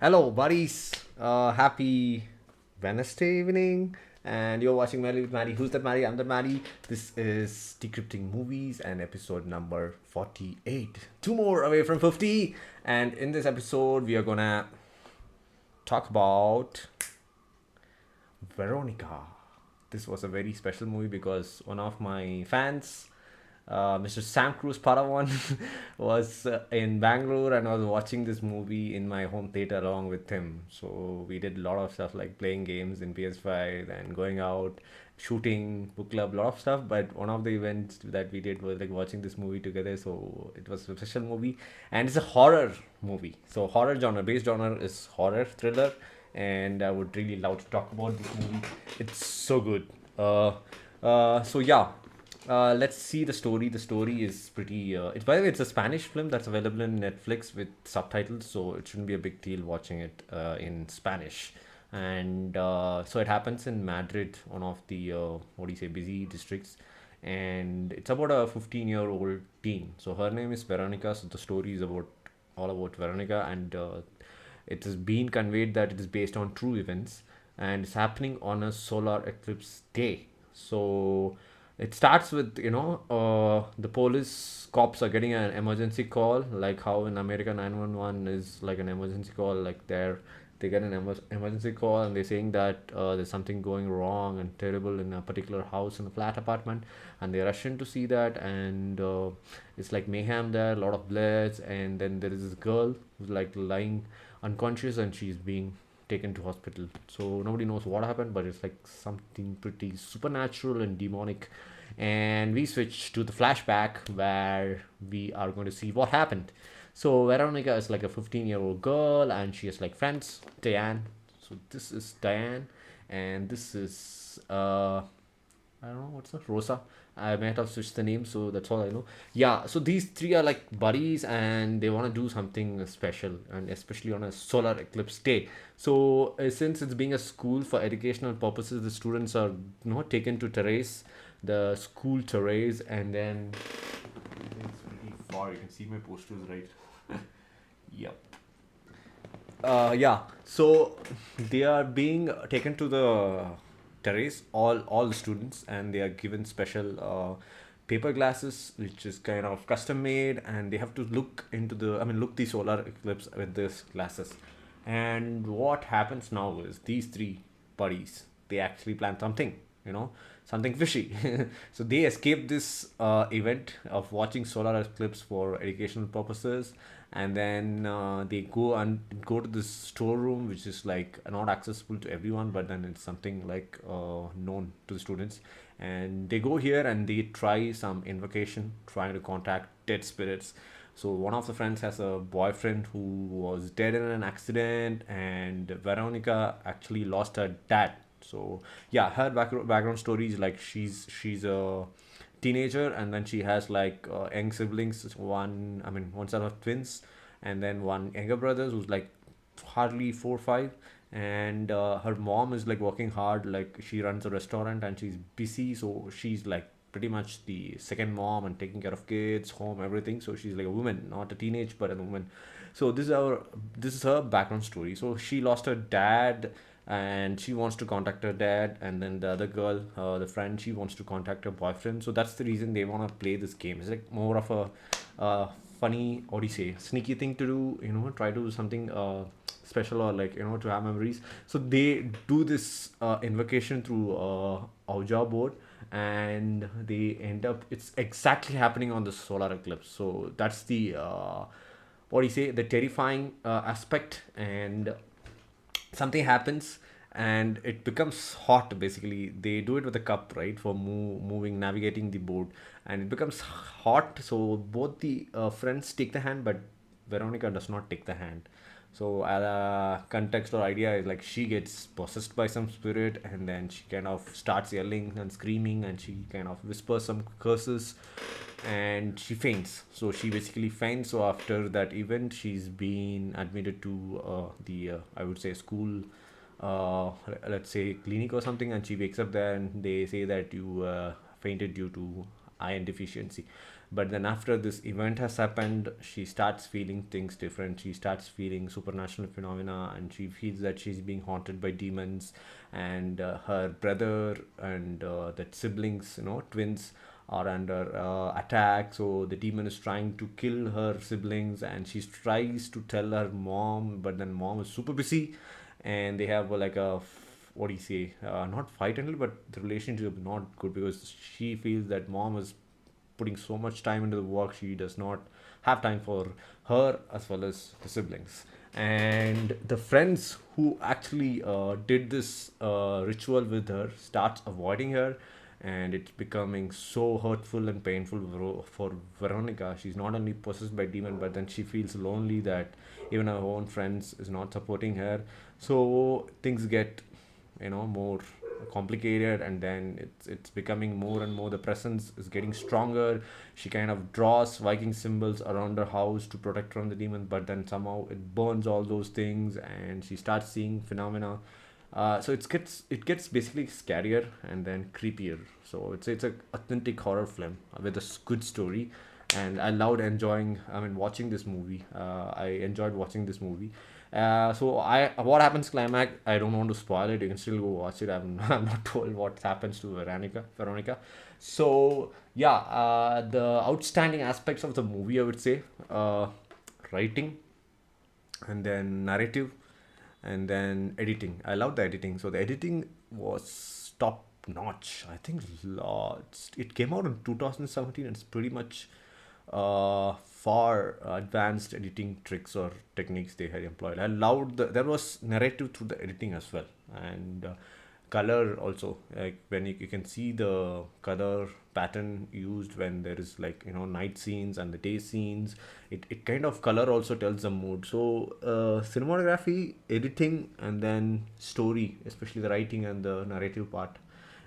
Hello, buddies. Happy Wednesday evening. And you're watching Melly with Maddie. Who's that Maddie? I'm the Maddie. This is Decrypting Movies and episode number 48. Two more away from 50. And in this episode, we are gonna talk about Veronica. This was a very special movie because one of my fans, Mr. Sam Cruz Padawan, was in Bangalore and I was watching this movie in my home theater along with him. So we did a lot of stuff like playing games in PS5 and going out, shooting, book club, a lot of stuff. But one of the events that we did was like watching this movie together. So it was a special movie and it's a horror movie. So horror genre, base genre is horror thriller, and I would really love to talk about this movie. It's so good. So yeah, let's see the story. The story is pretty. It's by the way, it's a Spanish film that's available in Netflix with subtitles, so it shouldn't be a big deal watching it in Spanish. And so it happens in Madrid, one of the what do you say, busy districts, and it's about a 15-year-old teen. So her name is Veronica. So the story is about all about Veronica, and it has been conveyed that it is based on true events, and it's happening on a solar eclipse day. So it starts with the police cops are getting an emergency call, like how in America 911 is like an emergency call, like they get an emergency call and they're saying that there's something going wrong and terrible in a particular house in a flat apartment, and they rush in to see that, and it's like mayhem there, a lot of bloods, and then there is this girl who's like lying unconscious and she's being taken to hospital. So nobody knows what happened, but it's like something pretty supernatural and demonic. And we switch to the flashback where we are going to see what happened. So Veronica is like a 15-year-old girl and she has like friends, Diane. So this is Diane, and this is I don't know what's that, Rosa. I might have switched the name, so that's all I know. Yeah, so these three are like buddies, and they want to do something special, and especially on a solar eclipse day. So since it's being a school for educational purposes, the students are taken to terrace, the school terrace, and then it's pretty far. You can see my posters, right? Yep. Yeah, so they are being taken to the terrace, all the students, and they are given special paper glasses which is kind of custom made, and they have to look into the look the solar eclipse with these glasses. And what happens now is these three buddies, they actually plan something, something fishy. So they escape this event of watching solar eclipse for educational purposes, and then they go to this storeroom which is like not accessible to everyone, but then it's something like known to the students, and they go here and they try some invocation, trying to contact dead spirits. So one of the friends has a boyfriend who was dead in an accident, and Veronica actually lost her dad. So yeah, her background story is like she's a teenager, and then she has like young siblings, one set of twins, and then one younger brother who's like hardly 4 or 5, and her mom is like working hard, like she runs a restaurant and she's busy, so she's like pretty much the second mom and taking care of kids, home, everything. So she's like a woman, not a teenage but a woman. So this is her background story. So she lost her dad, and she wants to contact her dad, and then the other girl, the friend, she wants to contact her boyfriend. So that's the reason they want to play this game. It's like more of a funny, what do you say, sneaky thing to do, try to do something special, or like to have memories. So they do this invocation through Ouija board, and they end up, it's exactly happening on the solar eclipse. So that's the what do you say, the terrifying aspect. And something happens and it becomes hot. Basically they do it with a cup, right, for moving, navigating the board, and it becomes hot. So both the friends take the hand, but Veronica does not take the hand. So context or idea is like she gets possessed by some spirit, and then she kind of starts yelling and screaming, and she kind of whispers some curses, and she faints. So she basically faints. So after that event, she's been admitted to the I would say school, let's say clinic or something, and she wakes up there and they say that you fainted due to iron deficiency. But then after this event has happened, she starts feeling things different. She starts feeling supernatural phenomena, and she feels that she's being haunted by demons. And her brother and that siblings, twins, are under attack. So the demon is trying to kill her siblings, and she tries to tell her mom, but then mom is super busy, and they have like a what do you say? Not fight and all, but the relationship is not good because she feels that mom is putting so much time into the work. She does not have time for her as well as the siblings. And the friends who actually did this ritual with her starts avoiding her, and it's becoming so hurtful and painful for Veronica. She's not only possessed by demon, but then she feels lonely that even her own friends is not supporting her. So things get more complicated, and then it's becoming more and more, the presence is getting stronger. She kind of draws Viking symbols around her house to protect from the demon, but then somehow it burns all those things, and she starts seeing phenomena. So it gets basically scarier and then creepier. So it's a authentic horror film with a good story, and I mean watching this movie. I enjoyed watching this movie. So I what happens climax? I don't want to spoil it. You can still go watch it. I'm not told what happens to Veronica. So yeah, the outstanding aspects of the movie, I would say, writing, and then narrative, and then editing. I love the editing. So the editing was top notch. I think it came out in 2017. And it's pretty much far advanced editing tricks or techniques they had employed. I loved there was narrative through the editing as well, and color also. Like when you can see the color pattern used when there is like night scenes and the day scenes. It kind of color also tells the mood. So cinematography, editing, and then story, especially the writing and the narrative part,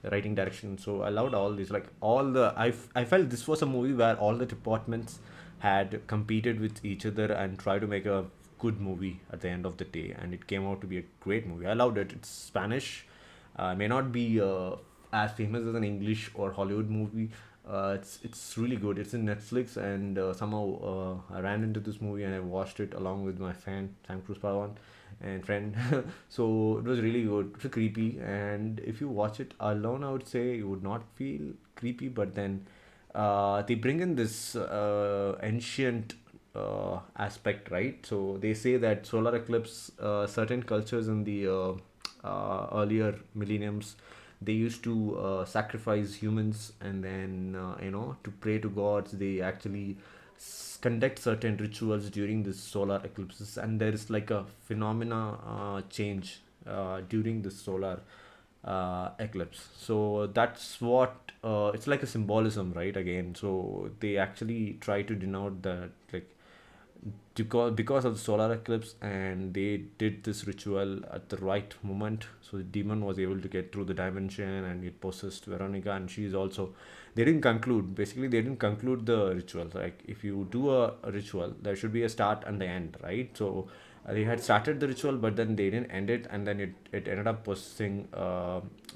writing direction. So I loved all these, like I felt this was a movie where all the departments had competed with each other and tried to make a good movie at the end of the day, and it came out to be a great movie. I loved it. It's Spanish, may not be as famous as an English or Hollywood movie. It's really good. It's in Netflix, and somehow I ran into this movie and I watched it along with my fan Sam Cruz Palawan and friend. So it was really good. It's creepy, and if you watch it alone, I would say you would not feel creepy. But then they bring in this ancient aspect, right? So they say that solar eclipse, certain cultures in the earlier millenniums, they used to sacrifice humans, and then to pray to gods. They actually conduct certain rituals during the solar eclipses, and there is like a phenomena change during the solar eclipse. So that's what it's like a symbolism, right? Again, so they actually try to denote that, like, because of the solar eclipse, and they did this ritual at the right moment, so the demon was able to get through the dimension, and it possessed Veronica. And she's also, they didn't conclude the ritual. Like, if you do a ritual, there should be a start and the end, right? So they had started the ritual, but then they didn't end it, and then it ended up possessing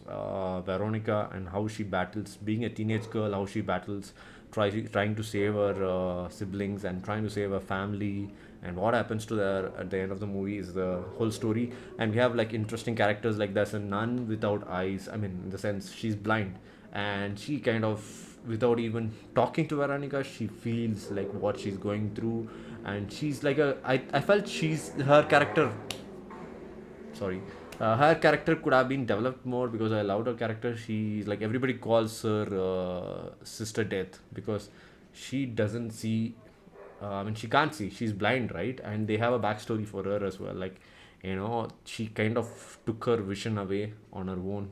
Veronica, and how she battles being a teenage girl, how she battles trying to save her siblings and trying to save her family, and what happens to her at the end of the movie is the whole story. And we have like interesting characters, like there's a nun without eyes. I mean, in the sense, she's blind, and she kind of, without even talking to Veronica, she feels like what she's going through. And she's like I felt she's her character, sorry, her character could have been developed more, because I loved her character. She's like, everybody calls her Sister Death, because she doesn't see, I mean, she can't see, she's blind, right? And they have a backstory for her as well. Like, she kind of took her vision away on her own,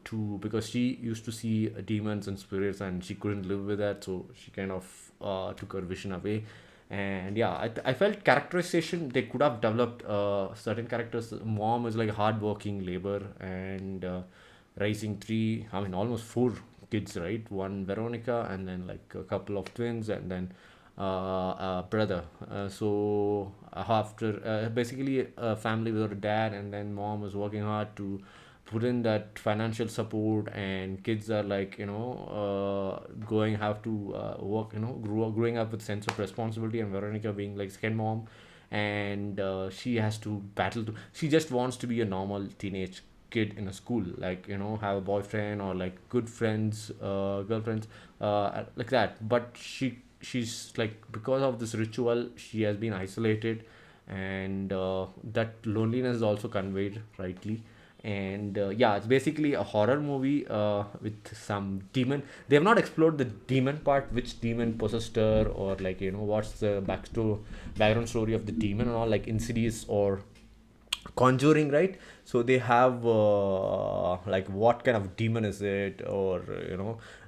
to because she used to see demons and spirits, and she couldn't live with that, so she kind of took her vision away. And yeah, I felt characterization, they could have developed certain characters. Mom is like a hardworking labor, and raising three, I mean, almost four kids, right? One Veronica, and then like a couple of twins, and then a brother. So after basically a family with her dad, and then mom was working hard to put in that financial support, and kids are like, going have to work, growing up with sense of responsibility, and Veronica being like second mom, and she has to battle to, she just wants to be a normal teenage kid in a school, like, have a boyfriend or like good friends, girlfriends, like that. But she's like, because of this ritual, she has been isolated, and that loneliness is also conveyed rightly. And yeah, it's basically a horror movie with some demon. They have not explored the demon part, which demon possessed her, or like, what's the background story of the demon and all, like Insidious or Conjuring, right? So they have like, what kind of demon is it, or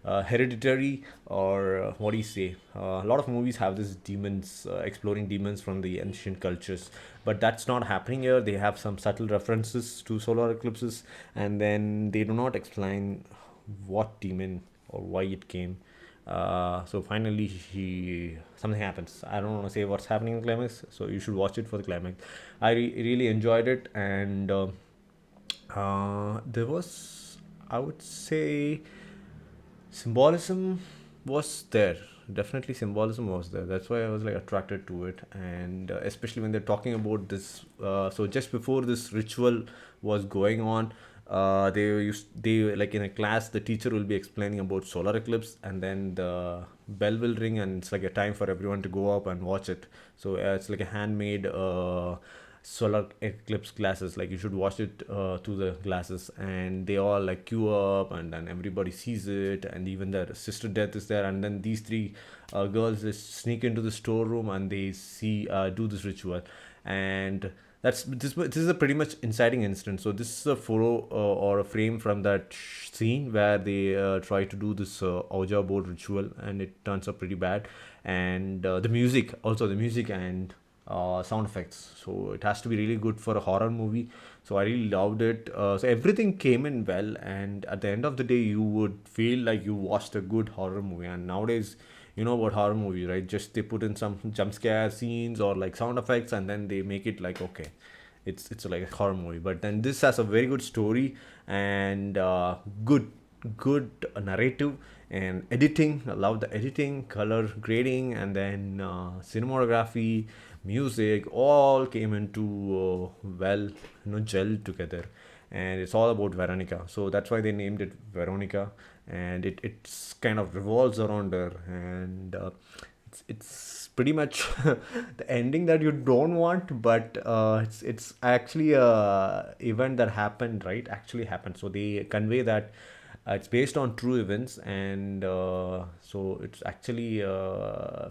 Hereditary, or what do you say? A lot of movies have this demons, exploring demons from the ancient cultures, but that's not happening here. They have some subtle references to solar eclipses, and then they do not explain what demon or why it came. So finally, something happens. I don't want to say what's happening in the climax, so you should watch it for the climax. I really enjoyed it, and there was, I would say, symbolism was there. Definitely, symbolism was there. That's why I was like attracted to it, and especially when they're talking about this. So just before this ritual was going on, they like, in a class, the teacher will be explaining about solar eclipse, and then the bell will ring, and it's like a time for everyone to go up and watch it. So it's like a handmade solar eclipse glasses, like you should watch it through the glasses, and they all like queue up, and then everybody sees it, and even their sister death is there, and then these three girls just sneak into the storeroom, and they see do this ritual. And this is a pretty much inciting incident. So this is a photo or a frame from that scene where they try to do this Ouija board ritual, and it turns up pretty bad. And the music and sound effects. So it has to be really good for a horror movie. So I really loved it. So everything came in well, and at the end of the day, you would feel like you watched a good horror movie. And nowadays, you know about horror movies, right? Just they put in some jump scare scenes or like sound effects, and then they make it like, okay, it's like a horror movie. But then this has a very good story, and good narrative and editing. I love the editing, color grading, and then cinematography, music, all came into well, gel together. And it's all about Veronica, so that's why they named it Veronica. And it's kind of revolves around her, and it's pretty much the ending that you don't want, but it's actually a event that happened, right? Actually happened. So they convey that it's based on true events, and so it's actually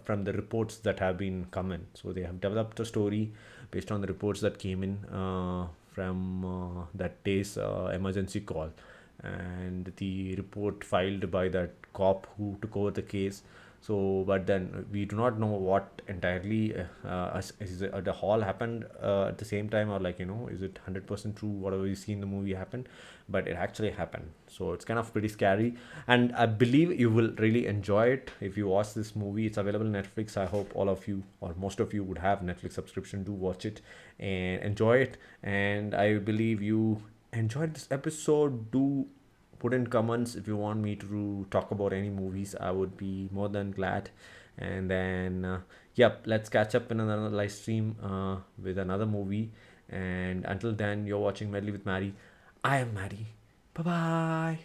from the reports that have been come in. So they have developed a story based on the reports that came in from that day's emergency call, and the report filed by that cop who took over the case. So but then we do not know what entirely the hall happened at the same time, or like, is it 100% true whatever you see in the movie happened. But it actually happened, so it's kind of pretty scary, and I believe you will really enjoy it if you watch this movie. It's available on Netflix. I hope all of you, or most of you, would have Netflix subscription. Do watch it and enjoy it. And I believe you enjoyed this episode. Do put in comments if you want me to talk about any movies. I would be more than glad. And then yep, let's catch up in another live stream with another movie. And until then, you're watching Medley with Maddie. I am Maddie. Bye bye.